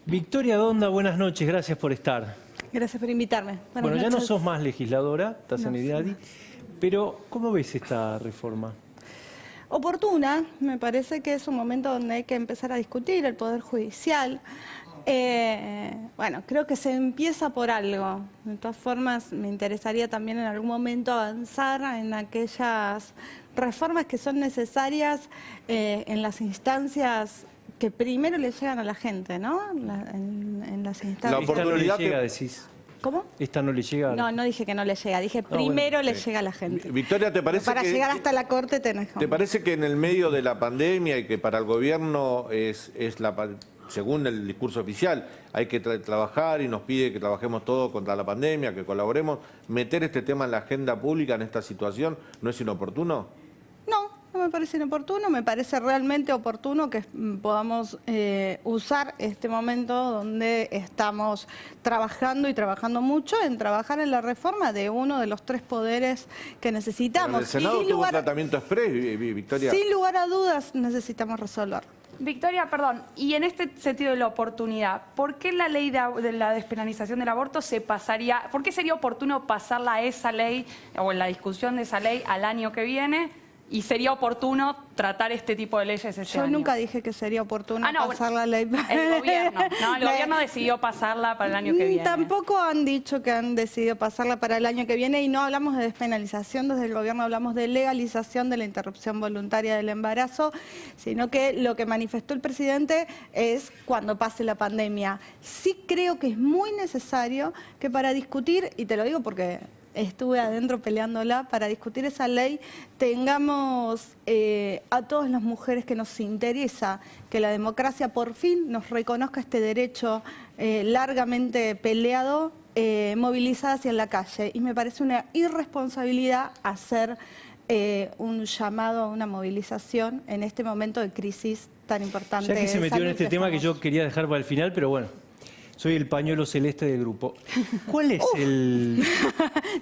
Victoria Donda, buenas noches, gracias por estar. Gracias por invitarme. Bueno, ya no sos más legisladora, estás en el No, IDADI, pero ¿cómo ves esta reforma? Oportuna, me parece que es un momento donde hay que empezar a discutir el Poder Judicial. Bueno, creo que se empieza por algo. De todas formas, me interesaría también en algún momento avanzar en aquellas reformas que son necesarias en las instancias que primero le llegan a la gente, ¿no? En las instancias. Esta no le llega, decís. ¿Cómo? Esta no le llega. No, no dije que no le llega, dije primero le llega a la gente. Victoria, ¿te parece Para que, llegar hasta la corte tenés que... ¿te parece que en el medio de la pandemia y que para el gobierno según el discurso oficial, hay que trabajar y nos pide que trabajemos todos contra la pandemia, que colaboremos, meter este tema en la agenda pública en esta situación, ¿no es inoportuno? No me parece inoportuno, me parece realmente oportuno que podamos usar este momento donde estamos trabajando y trabajando mucho en trabajar en la reforma de uno de los tres poderes que necesitamos. Pero el Senado tuvo un tratamiento exprés, Victoria. Sin lugar a dudas necesitamos resolver. Victoria, perdón, y en este sentido de la oportunidad, ¿por qué la ley de la despenalización del aborto se pasaría, por qué sería oportuno pasarla a esa ley o en la discusión de esa ley al año que viene? Y sería oportuno tratar este tipo de leyes ese año. Yo nunca dije que sería oportuno pasar la ley. El gobierno decidió pasarla para el año que viene. Tampoco han dicho que han decidido pasarla para el año que viene y no hablamos de despenalización, desde el gobierno hablamos de legalización de la interrupción voluntaria del embarazo, sino que lo que manifestó el presidente es cuando pase la pandemia. Sí creo que es muy necesario que para discutir, y te lo digo porque estuve adentro peleándola, para discutir esa ley tengamos a todas las mujeres que nos interesa que la democracia por fin nos reconozca este derecho largamente peleado, movilizadas y en la calle. Y me parece una irresponsabilidad hacer un llamado a una movilización en este momento de crisis tan importante. Ya que se metió en este tema que yo quería dejar para el final, pero bueno. Soy el pañuelo celeste del grupo. ¿Cuál es el...?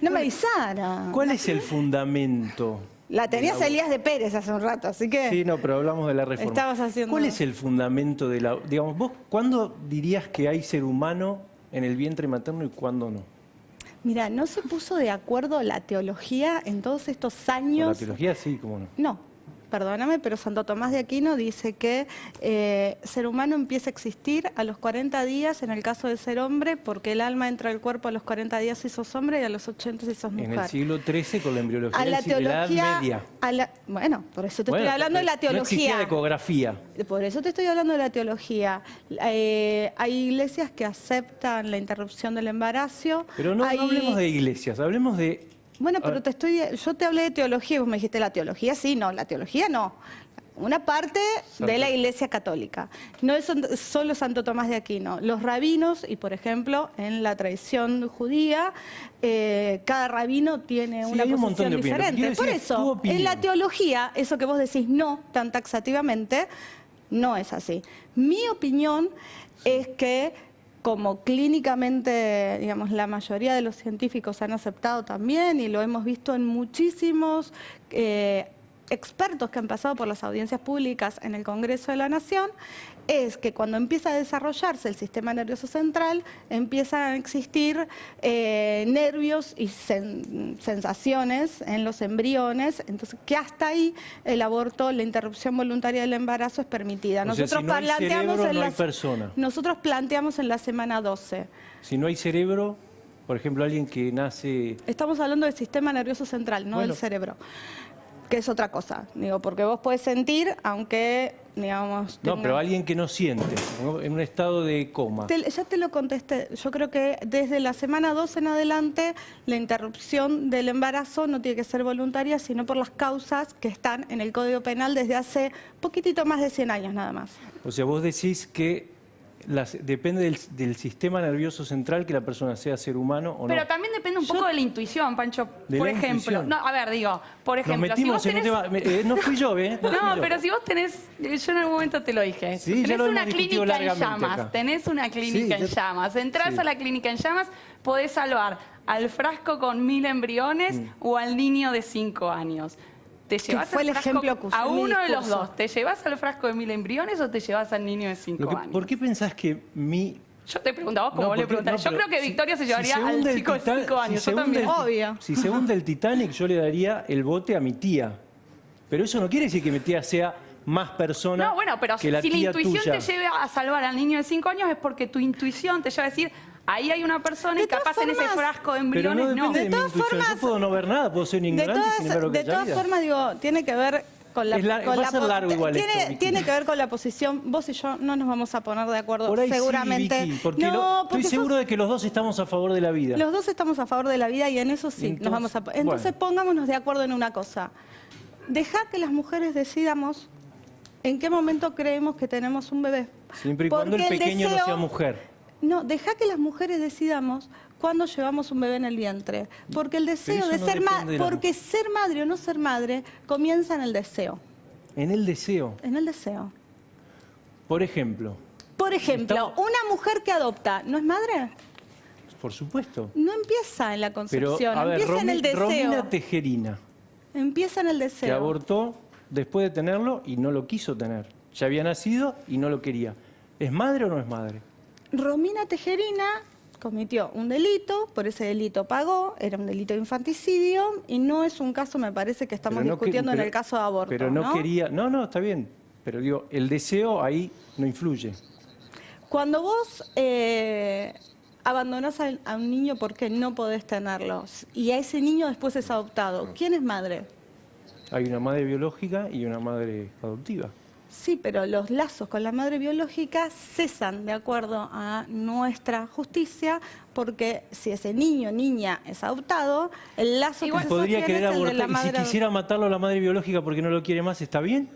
No me avisara. ¿Cuál es el fundamento? La tenías Elías de Pérez hace un rato, así que... Sí, no, pero hablamos de la reforma. Estabas haciendo... ¿Cuál es el fundamento de la... Digamos, vos, ¿cuándo dirías que hay ser humano en el vientre materno y cuándo no? Mira, no se puso de acuerdo la teología en todos estos años... La teología sí, ¿cómo no? No. Perdóname, pero Santo Tomás de Aquino dice que ser humano empieza a existir a los 40 días en el caso de ser hombre, porque el alma entra al cuerpo a los 40 días si sos hombre y a los 80 si sos mujer. En el siglo XIII con la embriología de la Edad Media. Bueno, por eso te estoy hablando de la teología. No existía ecografía. Por eso te estoy hablando de la teología. Hay iglesias que aceptan la interrupción del embarazo. Pero no hablemos de iglesias, hablemos de... Bueno, pero yo te hablé de teología y vos me dijiste la teología sí, no, la teología no. Una parte de la Iglesia Católica. No es solo Santo Tomás de Aquino. Los rabinos, y por ejemplo, en la tradición judía, cada rabino tiene una posición diferente. Por eso, en la teología, eso que vos decís no tan taxativamente, no es así. Mi opinión es que como clínicamente, digamos, la mayoría de los científicos han aceptado también, y lo hemos visto en muchísimos expertos que han pasado por las audiencias públicas en el Congreso de la Nación, es que cuando empieza a desarrollarse el sistema nervioso central, empiezan a existir nervios y sensaciones en los embriones, entonces que hasta ahí el aborto, la interrupción voluntaria del embarazo es permitida. Nosotros planteamos en la semana 12. Si no hay cerebro, por ejemplo, alguien que nace... Estamos hablando del sistema nervioso central, no del cerebro, que es otra cosa, digo, porque vos podés sentir, aunque, digamos... No, pero alguien que no siente, ¿no? En un estado de coma. Ya te lo contesté, yo creo que desde la semana 12 en adelante, la interrupción del embarazo no tiene que ser voluntaria, sino por las causas que están en el Código Penal desde hace poquitito más de 100 años nada más. O sea, vos decís que depende del sistema nervioso central que la persona sea ser humano o no. Pero también depende un poco de la intuición, Pancho. Por ejemplo, por ejemplo, si vos tenés... no fui yo, ¿eh? Pero si vos tenés, yo en algún momento te lo dije, sí, tenés una clínica en llamas, acá. Tenés una clínica en llamas, entrás a la clínica en llamas, podés salvar al frasco con 1000 embriones o al niño de 5 años. ¿Te llevas fue el frasco ejemplo que usé a en mi uno de los discurso. dos? ¿Te llevas al frasco de 1000 embriones o te llevas al niño de 5 años? ¿Por qué pensás que Yo te preguntaba como No, vos le porque- preguntás. no, Yo pero creo que si- Victoria se si llevaría se al hunde el chico de Titanic- 5 años. si se Yo hunde también. el Ti- Obvio. Si se hunde el Titanic, yo le daría el bote a mi tía. Pero eso no quiere decir que mi tía sea más persona No, bueno, pero que la si la tía intuición tuya. te lleva a salvar al niño de 5 años es porque tu intuición te lleva a decir, ahí hay una persona y De todas capaz en ese formas- frasco de Pero embriones no no. depende de, De mi todas intuición. formas- Yo puedo no ver nada, puedo ser un De ignorante todas, sin ver lo que de es la todas vida. formas, digo, tiene que ver con la, Es lar- va a ser largo igual tiene, esto, Vicky. tiene que ver con la posición. Vos y yo no nos vamos a poner de acuerdo, Por ahí seguramente. sí, Vicky, porque no, estoy porque seguro sos- de que los dos estamos a favor de la vida. los dos estamos a favor de la vida y en eso sí Entonces, nos vamos a. Entonces bueno. pongámonos de acuerdo en una cosa. Deja que las mujeres decidamos en qué momento creemos que tenemos un bebé. Siempre y cuando el Porque pequeño no deseo- sea mujer. No, deja que las mujeres decidamos cuándo llevamos un bebé en el vientre. Porque el deseo eso de no ser depende de la porque ser madre o no ser madre comienza en el deseo. En el deseo. En el deseo. Por ejemplo, Por ejemplo, Estamos- una mujer que adopta, ¿no es madre? por supuesto. No empieza en la Pero, concepción, a ver, empieza en el deseo. Romina Tejerina, Empieza en el que deseo. abortó después de tenerlo y no lo quiso tener. Ya había nacido y no lo quería. ¿Es madre o no es madre? Romina Tejerina cometió un delito, por ese delito pagó, era un delito de infanticidio y no es un caso, me parece, que estamos Pero no que- discutiendo en pero- el caso de aborto. Pero no quería... No, está bien. Pero digo, el deseo ahí no influye. Cuando vos abandonás a un niño porque no podés tenerlo y a ese niño después es adoptado, ¿quién es madre? Hay una madre biológica y una madre adoptiva. Sí, pero los lazos con la madre biológica cesan de acuerdo a nuestra justicia, porque si ese niño o niña es adoptado, el lazo Igual que se Podría sostiene querer es el de la abortar. Y si madre. quisiera matarlo a la madre biológica porque no lo quiere más, ¿está bien?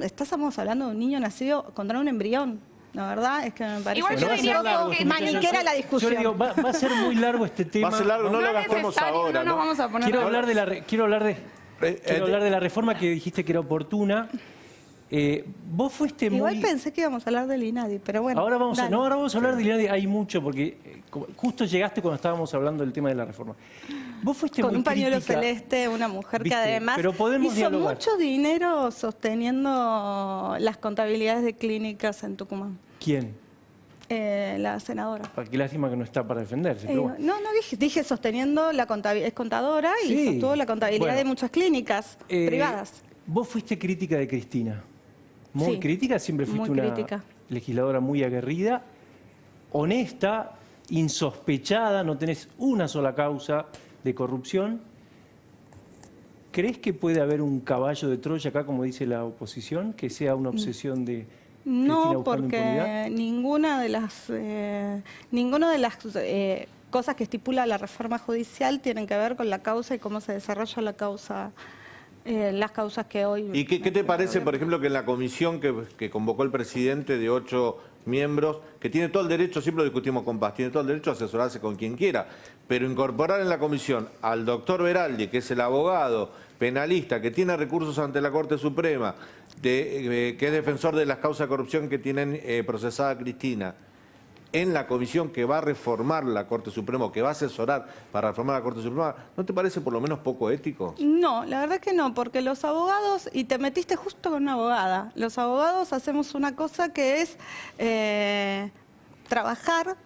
Estamos hablando de un niño nacido contra un embrión. La verdad es que me parece Igual que yo va a ser diría largo que este maniquera muchacho. la discusión. Yo le digo, va a ser muy largo este tema. Va a ser largo, no No lo es gastemos necesario, ahora. no nos vamos a poner Quiero de hablar de acuerdo. la quiero hablar de la reforma que dijiste que era oportuna. Vos fuiste Igual muy... pensé que íbamos a hablar del INADI, pero bueno. Ahora vamos dale. ahora vamos a hablar de Liliana. Hay mucho, porque justo llegaste cuando estábamos hablando del tema de la reforma. Vos fuiste Con muy un pañuelo crítica. celeste, una mujer Viste, que además pero podemos hizo dialogar. mucho dinero sosteniendo las contabilidades de clínicas en Tucumán. ¿Quién? La senadora. Qué lástima que no está para defenderse. Pero bueno. No dije sosteniendo la contabilidad, es contadora y Sí, sostuvo la contabilidad bueno. de muchas clínicas privadas. Vos fuiste crítica de Cristina. Muy Sí, crítica, siempre fuiste muy una crítica. legisladora muy aguerrida, honesta, insospechada, no tenés una sola causa de corrupción. ¿Crees que puede haber un caballo de Troya acá, como dice la oposición, que sea una obsesión de Cristina No, buscando impunidad? porque ninguna de las cosas que estipula la reforma judicial tienen que ver con la causa y cómo se desarrolla la causa, las causas que hoy... ¿Y qué te parece, por ejemplo, que en la comisión que convocó el presidente de 8 miembros, que tiene todo el derecho, siempre lo discutimos con Paz, tiene todo el derecho a asesorarse con quien quiera, pero incorporar en la comisión al doctor Veraldi, que es el abogado penalista, que tiene recursos ante la Corte Suprema, que es defensor de las causas de corrupción que tienen procesada a Cristina, en la comisión que va a reformar la Corte Suprema, o que va a asesorar para reformar la Corte Suprema, ¿no te parece por lo menos poco ético? No, la verdad que no, porque los abogados, y te metiste justo con una abogada, los abogados hacemos una cosa que es trabajar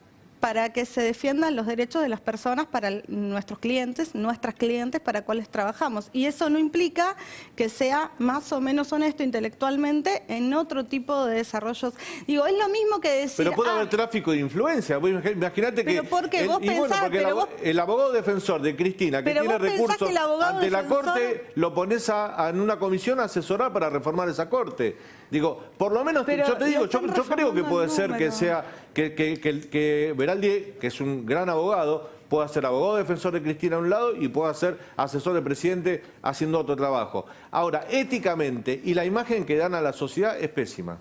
para que se defiendan los derechos de las personas para nuestras clientes, para cuales trabajamos. Y eso no implica que sea más o menos honesto intelectualmente en otro tipo de desarrollos. Digo, es lo mismo que decir... Pero puede haber tráfico de influencia. Imagínate que... Pero porque vos y bueno, pensás, porque pero vos- el abogado defensor de Cristina, que Pero tiene vos pensás recursos que el abogado ante la defensor- Corte, lo pones en una comisión a asesorar para reformar esa Corte. Digo, por lo menos, Pero yo te digo, lo están yo creo que reformando puede el ser que número. sea... Que Veraldi, que es un gran abogado, pueda ser abogado defensor de Cristina a un lado y pueda ser asesor del presidente haciendo otro trabajo. Ahora, éticamente, y la imagen que dan a la sociedad es pésima.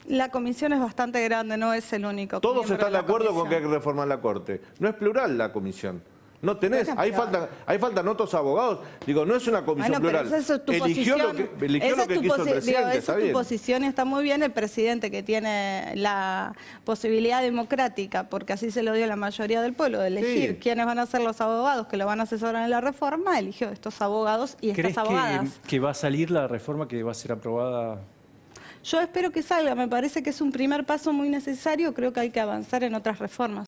La comisión es bastante grande, no es el único. Todos miembro están de la acuerdo con que hay comisión. que reformar la Corte. No es plural la comisión. No tenés, Bueno, ahí faltan otros abogados. Digo, no es una comisión Bueno, pero plural. esa es tu Eligió posición. eligió Esa lo que es tu quiso el posi- presidente, digo, está esa es tu bien. posición, está muy bien el presidente que tiene la posibilidad democrática, porque así se lo dio la mayoría del pueblo, de elegir Sí. quiénes van a ser los abogados que lo van a asesorar en la reforma, eligió estos abogados y ¿Crees estas abogadas. que va a salir la reforma que va a ser aprobada? Yo espero que salga, me parece que es un primer paso muy necesario, creo que hay que avanzar en otras reformas.